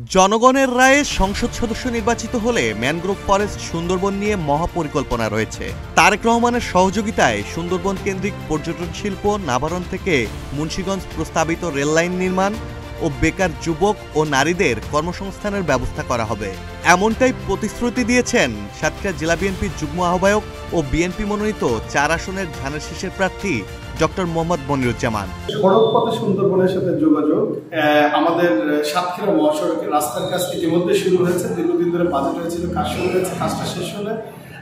জনগণের রায়ে সংসদ সদস্য নির্বাচিত হলে ম্যানগ্রোভ ফরেস্ট সুন্দরবন নিয়ে মহাপরিকল্পনা রয়েছে। তারেক রহমানের সহযোগিতায় সুন্দরবন কেন্দ্রিক পর্যটন শিল্প নাভারণ থেকে মুন্সিগঞ্জ প্রস্তাবিত রেললাইন নির্মাণ ও বেকার যুবক ও নারীদের কর্মসংস্থানের ব্যবস্থা করা হবে, এমনটাই প্রতিশ্রুতি দিয়েছেন সাতক্ষীরা জেলা বিএনপির যুগ্ম আহ্বায়ক ও বিএনপি মনোনীত ৪ আসনের ধানের শীষের প্রার্থী ডক্টর মোহাম্মদ মনিরুজ্জামান। সড়ক পথে সুন্দরবনের সাথে যোগাযোগ আমাদের সাতক্ষীরা মহাসড়কের রাস্তার কাজ ইতিমধ্যে শুরু হয়েছে। দীর্ঘদিন ধরে বাজেট হয়েছিল, কাজ শুরু হয়েছে। কাজটা শেষ হলে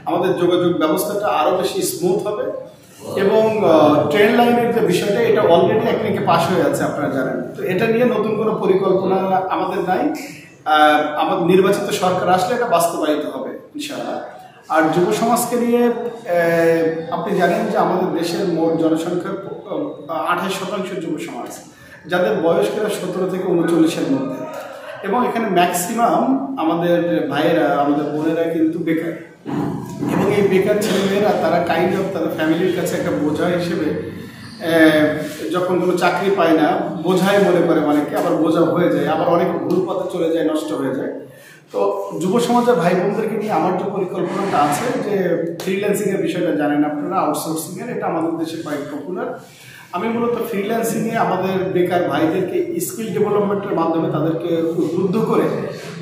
আমাদের যোগাযোগ ব্যবস্থাটা আরো বেশি স্মুথ হবে এবং ট্রেন লাইনের যে বিষয়টা, এটা অলরেডি একদিকে পাশ হয়ে আছে, আপনারা জানেন। তো এটা নিয়ে নতুন কোনো পরিকল্পনা আমাদের নাই। আমাদের নির্বাচিত সরকার আসলে এটা বাস্তবায়িত হবে ইনশাআল্লাহ। আর যুব সমাজকে নিয়ে আপনি জানেন যে আমাদের দেশের মোট জনসংখ্যার 28% যুব সমাজ, যাদের বয়স কিনা 17 থেকে 39-এর মধ্যে, এবং এখানে ম্যাক্সিমাম আমাদের ভাইয়েরা, আমাদের বোনেরা কিন্তু বেকার। এবং এই বেকার ছেলেমেয়েরা তারা কাইন্ড অফ তাদের ফ্যামিলির কাছে একটা বোঝা হিসেবে যখন কোনো চাকরি পায় না, বোঝাই মনে করে অনেকে, আবার বোঝা হয়ে যায়, আবার অনেক ভুল পথে চলে যায়, নষ্ট হয়ে যায়। তো যুব সমাজের ভাই বোনদেরকে নিয়ে আমার যে পরিকল্পনাটা আছে, যে ফ্রিল্যান্সিংয়ের বিষয়টা জানেন আপনারা, আউটসোর্সিংয়ের, এটা আমাদের দেশে কোয়াইট পপুলার। আমি মূলত ফ্রিল্যান্সিংয়ে আমাদের বেকার ভাইদেরকে স্কিল ডেভেলপমেন্টের মাধ্যমে তাদেরকে উদ্বুদ্ধ করে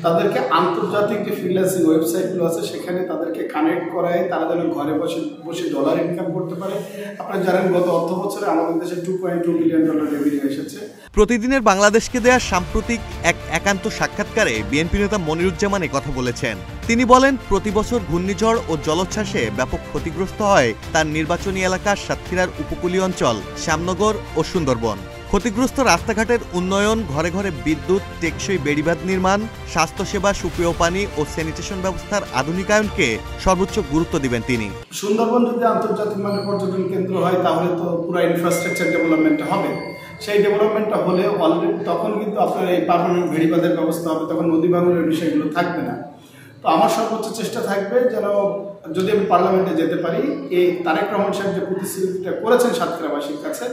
তাদেরকে আন্তর্জাতিক যে ফ্রিল্যান্সিং ওয়েবসাইটগুলো আছে সেখানে তাদেরকে কানেক্ট করায়, তারা যেন ঘরে বসে বসে ডলার ইনকাম করতে পারে। আপনারা জানেন গত অর্থ বছরে আমাদের দেশে $2.2 বিলিয়ন রেভিনিউ এসেছে। প্রতিদিনের বাংলাদেশকে দেয়া সাম্প্রতিক এক একান্ত সাক্ষাৎকারে বিএনপি নেতা মনিরুজ্জামান কথা বলেছেন। তিনি বলেন, প্রতি বছর ঘূর্ণিঝড় ও জলোচ্ছ্বাসে ব্যাপক ক্ষতিগ্রস্ত হয় তার নির্বাচনী এলাকা সাতক্ষীরার উপকূলীয় অঞ্চল শ্যামনগর ও সুন্দরবন। ক্ষতিগ্রস্ত রাস্তাঘাটের উন্নয়ন, ঘরে ঘরে বিদ্যুৎ, টেকসই বেড়িবাঁধ নির্মাণ, স্বাস্থ্যসেবা, সুপেয় পানি ও স্যানিটেশন ব্যবস্থার আধুনিকায়নকে সর্বোচ্চ গুরুত্ব দিবেন তিনি। সুন্দরবন যদি আন্তর্জাতিক মানের পর্যটন কেন্দ্র হয় তাহলে তো পুরো ইনফ্রাস্ট্রাকচার ডেভেলপমেন্টটা হবে। সেই ডেভেলপমেন্টটা হলে অলরেডি তখন কিন্তু আপনার এই পার্মানেন্ট বেড়িবাঁধের ব্যবস্থা হবে, তখন নদী ভাঙনের বিষয়গুলো থাকবে না। তো আমার সর্বোচ্চ চেষ্টা থাকবে যেন, যদি আমি পার্লামেন্টে যেতে পারি, এই তারেক রহমান সাহেব যে প্রতিশ্রুতিটা করেছেন সাতক্ষীরাবাসীর কাছে,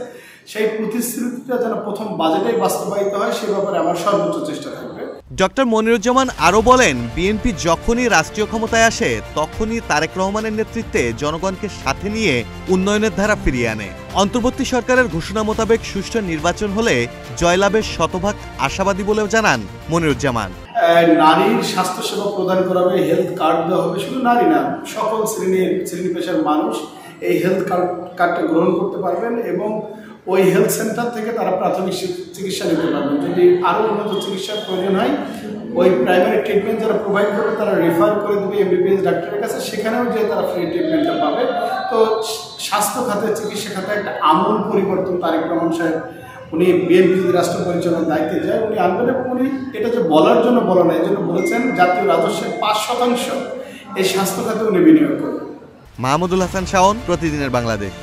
সেই প্রতিশ্রুতিটা যেন প্রথম বাজেটেই বাস্তবায়িত হয়, সে ব্যাপারে আমার সর্বোচ্চ চেষ্টা থাকবে। ডক্টর মনিরুজ্জামান আরও বলেন, বিএনপি যখনই রাষ্ট্রীয় ক্ষমতায় আসে তখনই তারেক রহমানের নেতৃত্বে জনগণকে সাথে নিয়ে উন্নয়নের ধারা ফিরিয়ে আনে। অন্তর্বর্তী সরকারের ঘোষণা মোতাবেক সুষ্ঠু নির্বাচন হলে জয়লাভের শতভাগ আশাবাদী বলেও জানান মনিরুজ্জামান। নারীর স্বাস্থ্যসেবা প্রদান করা হবে, হেলথ কার্ড দেওয়া হবে, শুধু নারী না, সকল শ্রেণী পেশার মানুষ এই হেলথ কার্ডটা গ্রহণ করতে পারবেন এবং ওই হেলথ সেন্টার থেকে তারা প্রাথমিক চিকিৎসা নিতে পারবেন। যদি আরও উন্নত চিকিৎসার প্রয়োজন হয়, ওই প্রাইমারি ট্রিটমেন্ট যারা প্রোভাইড করবে তারা রেফার করে দেবে MBBS ডাক্তারের কাছে, সেখানেও যে তারা ফ্রি ট্রিটমেন্টটা পাবে। তো স্বাস্থ্য খাতে, চিকিৎসা খাতে একটা আমূল পরিবর্তন তারেক রহমান সাহেব, উনি বিএনপি যদি রাষ্ট্র পরিচালনার দায়িত্বে যায়, উনি আনবেন। এবং উনি এটা যে বলার জন্য বলা না, এই জন্য বলেছেন জাতীয় রাজস্বের 5% এই স্বাস্থ্য খাতে উনি বিনিয়োগ করবেন। মাহমুদুল হাসান শাওন, প্রতিদিনের বাংলাদেশ।